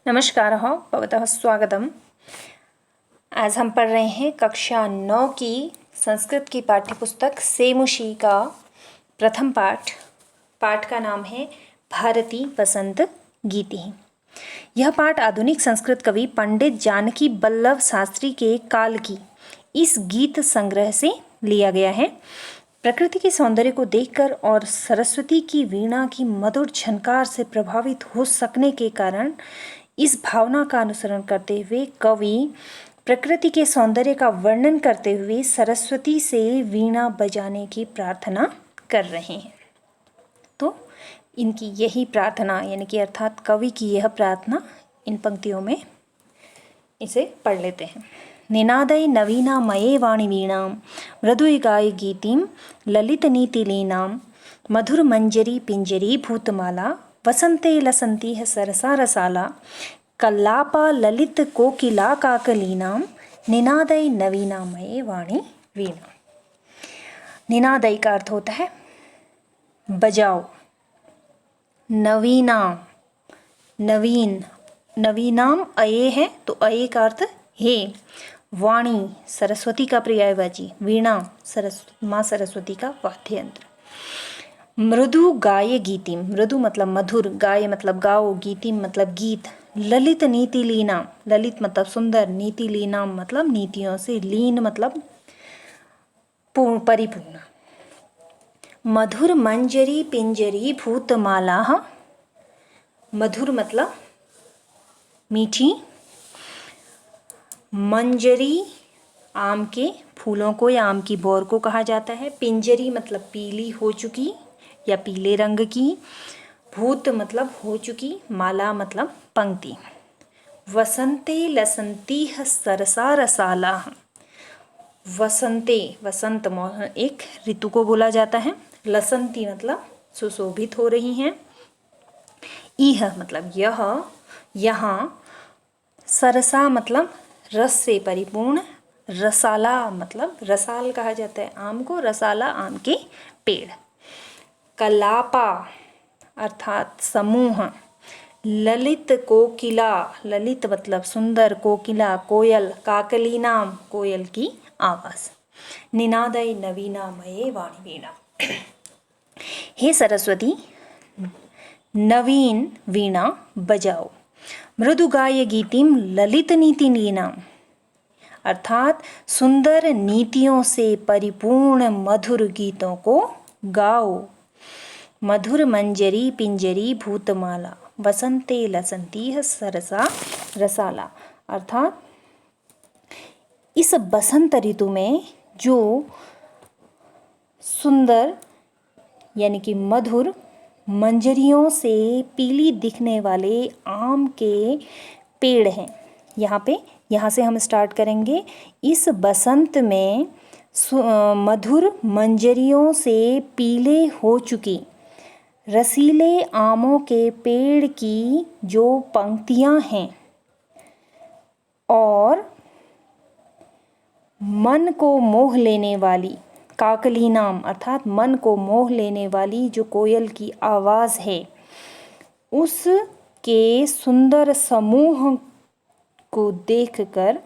नमस्कार भवतः स्वागतम। आज हम पढ़ रहे हैं कक्षा 9 की संस्कृत की पाठ्यपुस्तक सेमुशी का प्रथम पाठ का नाम है भारती वसंत गीति। यह पाठ आधुनिक संस्कृत कवि पंडित जानकी वल्लभ शास्त्री के काल की इस गीत संग्रह से लिया गया है। प्रकृति के सौंदर्य को देखकर और सरस्वती की वीणा की मधुर झनकार से प्रभावित हो सकने के कारण इस भावना का अनुसरण करते हुए कवि प्रकृति के सौंदर्य का वर्णन करते हुए सरस्वती से वीणा बजाने की प्रार्थना कर रहे हैं। तो इनकी यही प्रार्थना यानी कि अर्थात कवि की यह प्रार्थना इन पंक्तियों में इसे पढ़ लेते हैं। निनादै नवीना मये वाणी वीणां मृदुगाय गीतिं ललितनीतिलीनां मधुरमंजरी पिंजरी भूतमाला वसंते लसन्तीह सरसा रसाला कल्लापा ललित कोकिला काकलीनां निनादै नवीना मये वाणी वीणा। निनादै का अर्थ होता है बजाओ, नवीना नवीन, नवीनाम अये है तो अये का अर्थ हे, वाणी सरस्वती का पर्यायवाची, वीणा माँ सरस्वती का वाद्य यंत्र। मृदु गाय गीति, मृदु मतलब मधुर, गाय मतलब गाओ, गीति मतलब गीत, ललित नीति लीना, ललित मतलब सुंदर, नीति लीना मतलब नीतियों से, लीन मतलब परिपूर्ण। मधुर मंजरी पिंजरी भूतमाला, मधुर मतलब मीठी, मंजरी आम के फूलों को या आम की बोर को कहा जाता है, पिंजरी मतलब पीली हो चुकी या पीले रंग की, भूत मतलब हो चुकी, माला मतलब पंक्ति। वसंते लसंतीह सरसा रसाला, वसंते वसंत एक ऋतु को बोला जाता है, लसंती मतलब सुशोभित हो रही हैं, इह मतलब यह, यहाँ, सरसा मतलब रस से परिपूर्ण, रसाला मतलब रसाल कहा जाता है आम को, रसाला आम के पेड़। कलापा अर्थात समूह, ललित कोकिला, ललित मतलब सुंदर, कोकिला कोयल, काकली नाम कोयल की आवाज। निनादै नवीना मये वाणी वीणा, हे सरस्वती नवीन वीणा बजाओ। मृदुगाय गीतिम ललित नीति लीना, अर्थात सुंदर नीतियों से परिपूर्ण मधुर गीतों को गाओ। मधुर मंजरी पिंजरी भूतमाला वसंते लसंतीह सरसा रसाला, अर्थात इस बसंत ऋतु में जो सुंदर यानी कि मधुर मंजरियों से पीली दिखने वाले आम के पेड़ हैं। यहाँ से हम स्टार्ट करेंगे। इस बसंत में मधुर मंजरियों से पीले हो चुकी रसीले आमों के पेड़ की जो पंक्तियाँ हैं और मन को मोह लेने वाली काकली नाम, अर्थात मन को मोह लेने वाली जो कोयल की आवाज़ है, उसके सुंदर समूह को देखकर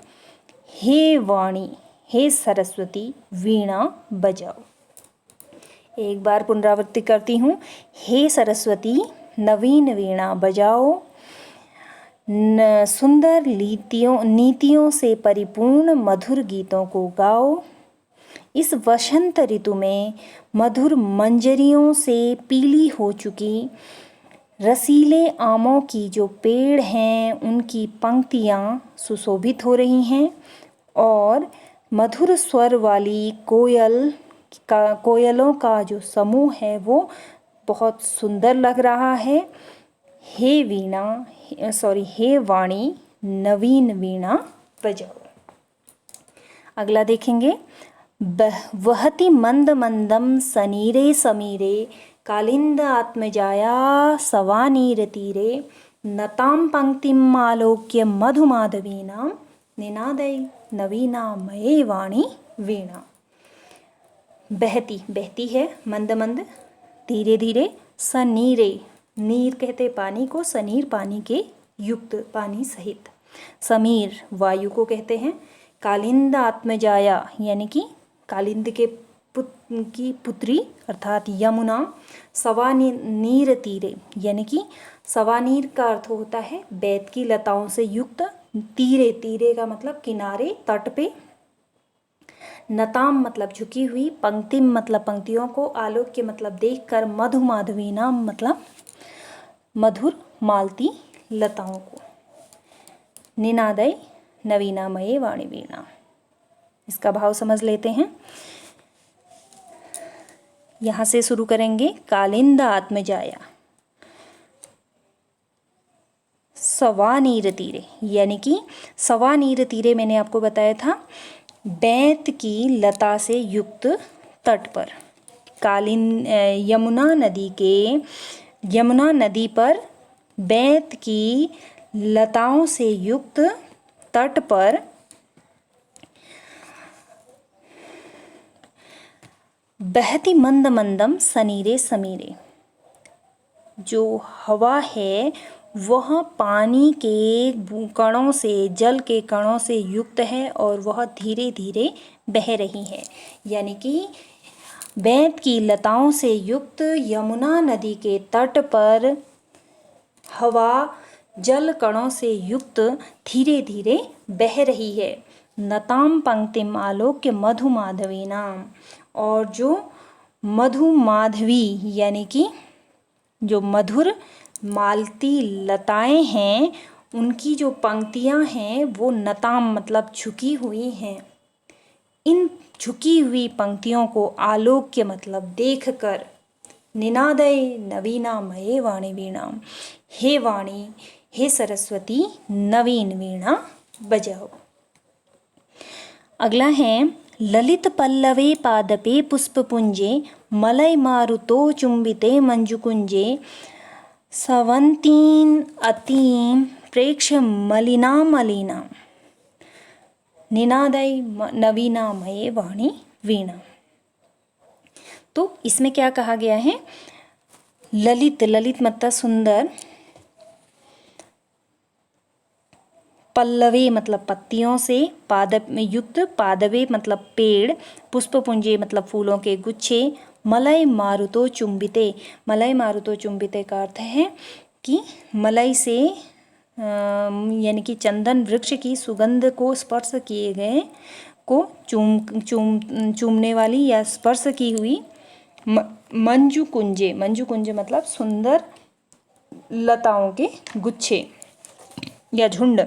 हे वाणी, हे सरस्वती वीणा बजाओ। एक बार पुनरावृत्ति करती हूँ। हे सरस्वती नवीन वीणा बजाओ, सुंदर नीतियों से परिपूर्ण मधुर गीतों को गाओ। इस वसंत ऋतु में मधुर मंजरियों से पीली हो चुकी रसीले आमों की जो पेड़ हैं उनकी पंक्तियाँ सुशोभित हो रही हैं और मधुर स्वर वाली कोयलों का जो समूह है वो बहुत सुंदर लग रहा है। हे वाणी नवीन वीणा बजाओ। अगला देखेंगे। वहति मंद मंदम सनीरे समीरे कालिंद आत्मजाया सवानीर तीरे नताम पंक्तिम आलोक्य मधुमाधवीनां निनादै नवीना मये वाणी वीणा। बहती है मंद मंद, धीरे धीरे, सनीरे, नीर कहते पानी को, सनीर पानी के युक्त पानी सहित। समीर वायु को कहते हैं। कालिंद आत्मजाया यानी कि कालिंद के की पुत्री अर्थात यमुना। सवानीर तीरे यानी कि सवानीर का अर्थ होता है बैत की लताओं से युक्त। तीरे, तीरे का मतलब किनारे, तट पे। नताम मतलब झुकी हुई। पंक्तिम मतलब पंक्तियों को। आलोक्य मतलब देखकर। मधु माधवीनाम मतलब मधुर मालती लताओं को। निनादय नवीनामये वाणी वीणा। इसका भाव समझ लेते हैं। यहाँ से शुरू करेंगे। कालिंद आत्मजाया सवानीर तीरे यानी कि सवानीर तीरे मैंने आपको बताया था बैत की लता से युक्त तट पर। यमुना नदी पर बैत की लताओं से युक्त तट पर बहती मंद मंदम सनीरे समीरे। जो हवा है वह पानी के कणों से, जल के कणों से युक्त है और वह धीरे धीरे बह रही है। यानी कि बैत की लताओं से युक्त यमुना नदी के तट पर हवा जल कणों से युक्त धीरे धीरे बह रही है। नताम पंक्तिम आलोक्य मधु माधवी नाम। और जो मधु माधवी यानी कि जो मधुर मालती लताएं हैं उनकी जो पंक्तियां हैं वो नताम मतलब झुकी हुई हैं। इन झुकी हुई पंक्तियों को आलोक्य मतलब देखकर निनादय नवीनामये वाणी वीणा। हे वाणी, हे सरस्वती, नवीन वीणा बजाओ। अगला है ललित पल्लवे पादपे पुष्पपुंजे मलय मारुतो चुंबिते मंजुकुंजे सवंतीन अतीम प्रेक्ष मलिना मलिना निनादय नवीनामये वाणी वीणा। तो इसमें क्या कहा गया है? ललित, ललित मतलब सुंदर, पल्लवे मतलब पत्तियों से, पादप में युक्त, पादवे मतलब पेड़, पुष्पपुंजे मतलब फूलों के गुच्छे, मलय मारुतो चुंबिते। मलय मारुतो चुंबिते का अर्थ है कि मलय से यानी कि चंदन वृक्ष की सुगंध को स्पर्श किए गए को चूमने वाली या स्पर्श की हुई। मंजू कुंजे, मंजू कुंजे मतलब सुंदर लताओं के गुच्छे या झुंड।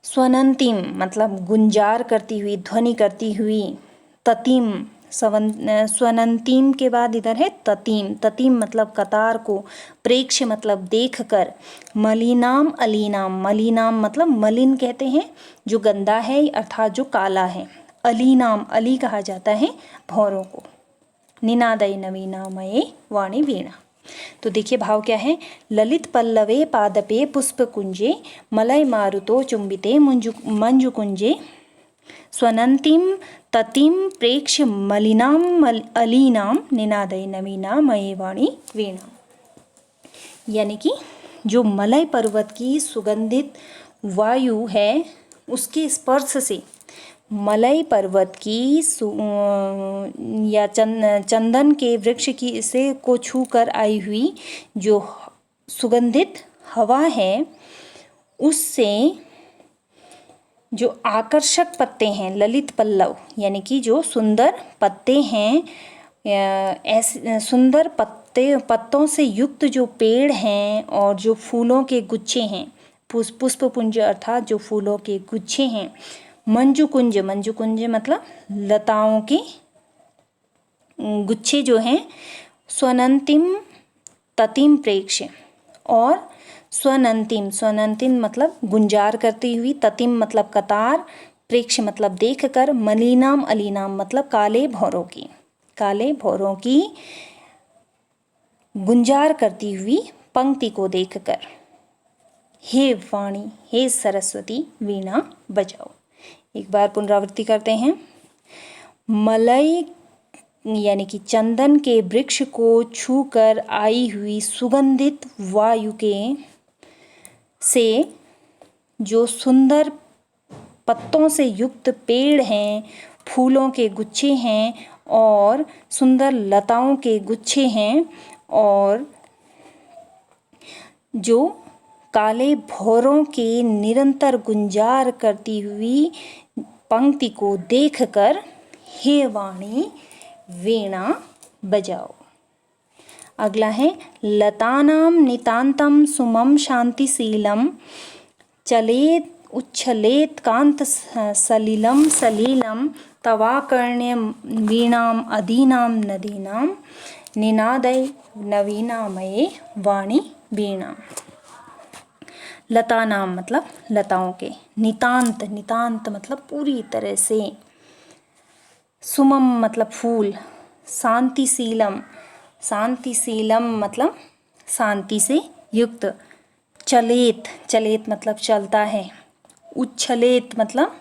स्वनंतिम मतलब गुंजार करती हुई, ध्वनि करती हुई। ततिम, स्वनंतिम के बाद इधर है ततिम। ततिम मतलब कतार को। प्रेक्ष मतलब देखकर। मलिनाम अलीनाम, मलिनाम मतलब मलिन कहते हैं जो गंदा है अर्थात जो काला है। अलीनाम, अली कहा जाता है भौरों को। निनादय नवीनामये वाणी वीणा। तो देखिए भाव क्या है? ललित पल्लवे पादपे पुष्पकुंजे मलय मारुतो चुंबिते मंजुकुंजे स्वनंतिम ततिम प्रेक्ष मलिनाम अलीनाम निनादय नवीनामये वाणी वीणा। यानी कि जो मलय पर्वत की सुगंधित वायु है उसके स्पर्श से, मलय पर्वत की या चंदन के वृक्ष की से को छूकर आई हुई जो सुगंधित हवा है उससे जो आकर्षक पत्ते हैं, ललित पल्लव यानी कि जो सुंदर पत्ते हैं, ऐसे सुंदर पत्तों से युक्त जो पेड़ हैं और जो फूलों के गुच्छे हैं, पुष्पपुंज अर्थात जो फूलों के गुच्छे हैं। मंजुकुंज, मंजुकुंज मतलब लताओं के गुच्छे जो हैं। स्वनंतिम ततिम प्रेक्ष और स्वनंतिम, स्वनंतिम मतलब गुंजार करती हुई, ततिम मतलब कतार, प्रेक्ष मतलब देखकर, मलिनाम अलीनाम मतलब काले भौरों की, काले भौरों की गुंजार करती हुई पंक्ति को देखकर। हे वाणी, हे सरस्वती, वीणा बजाओ। एक बार पुनरावृत्ति करते हैं। मलय यानी कि चंदन के वृक्ष को छूकर आई हुई सुगंधित वायु के से जो सुंदर पत्तों से युक्त पेड़ हैं, फूलों के गुच्छे हैं और सुंदर लताओं के गुच्छे हैं, और जो काले भौरों के निरंतर गुंजार करती हुई पंक्ति को देखकर हे वाणी वीणा बजाओ। अगला है लतानां नितान्तं सुमं शान्तिशीलं चलेत उच्छलेत कांत सलिलं सलीलं तवाकर्ण्यं वीणाम् अदीनां नदीनां निनादै नवीनामये वाणी वीणा। लता नाम मतलब लताओं के, नितांत, नितांत मतलब पूरी तरह से, सुमम मतलब फूल, शांतिशीलम, शांतिशीलम मतलब शांति से युक्त, चलेत, चलेत मतलब चलता है, उच्छलेत मतलब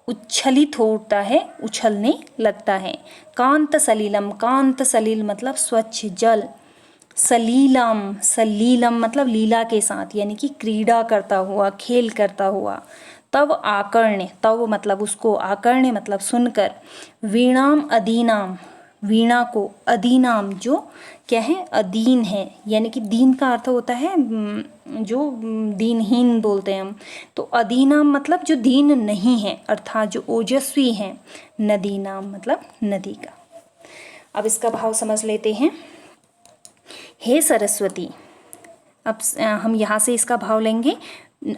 उच्छलित होता है, उछलने लगता है, कांत सलीलम, कांत सलील मतलब स्वच्छ जल, सलीलम, सलीलम मतलब लीला के साथ, यानी कि क्रीड़ा करता हुआ, खेल करता हुआ, तव आकर्ण्य, तव मतलब उसको, आकर्ण्य मतलब सुनकर, वीणाम अदीनाम, वीणा को, अदीनाम जो क्या है, अदीन है, यानी कि दीन का अर्थ होता है जो दीनहीन बोलते हैं हम, तो अदीनाम मतलब जो दीन नहीं है, अर्थात जो ओजस्वी हैं, नदीनाम मतलब नदी का। अब इसका भाव समझ लेते हैं। हे सरस्वती, अब हम यहाँ से इसका भाव लेंगे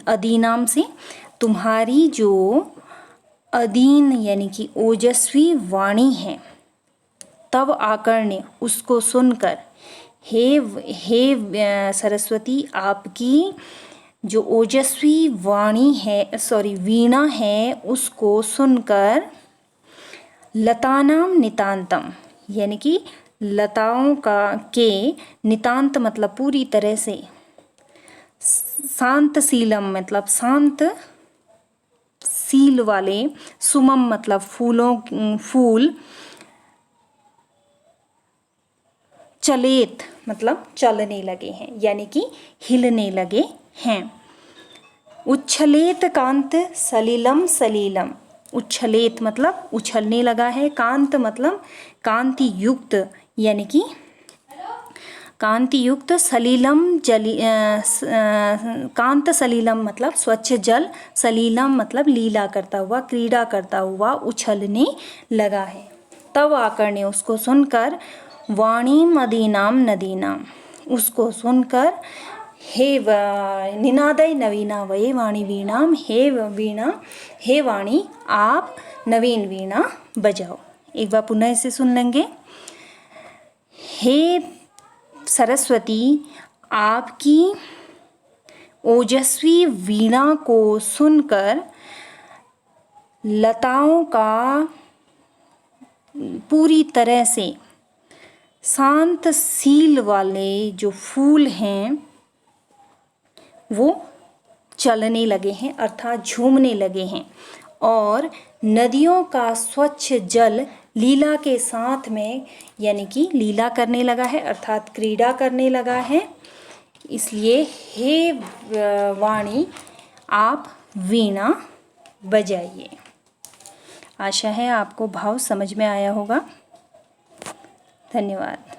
अदीनाम से, तुम्हारी जो अदीन यानी कि ओजस्वी वाणी है, तब आकर्ण्य उसको सुनकर, हे सरस्वती, आपकी जो ओजस्वी वाणी है, सॉरी वीणा है, उसको सुनकर, लतानाम नितांतम यानी कि लताओं का के, नितांत मतलब पूरी तरह से, शांतशीलम मतलब शांत सील वाले, सुमम मतलब फूलों फूल, चलेत मतलब चलने लगे हैं, यानी कि हिलने लगे हैं, उच्छलेत कांत सलीलम सलीलम, उच्छलेत मतलब उछलने लगा है, कांत मतलब कांति युक्त, यानी कि कांति युक्त, सलीलम जली कांत सलीलम मतलब स्वच्छ जल, सलीलम मतलब लीला करता हुआ, क्रीड़ा करता हुआ उछलने लगा है। तब आकर्ण्य उसको सुनकर, वाणी मदीनाम नदीनाम उसको सुनकर, हे निनादय नवीना वये वाणी वीणाम, हे वीणा, हे वाणी आप नवीन वीणा बजाओ। एक बार पुनः इसे सुन लेंगे। हे सरस्वती, आपकी ओजस्वी वीणा को सुनकर लताओं का पूरी तरह से शांत सील वाले जो फूल हैं वो चलने लगे हैं, अर्थात झूमने लगे हैं, और नदियों का स्वच्छ जल लीला के साथ में, यानी कि लीला करने लगा है, अर्थात क्रीड़ा करने लगा है। इसलिए हे वाणी आप वीणा बजाइए। आशा है आपको भाव समझ में आया होगा। धन्यवाद।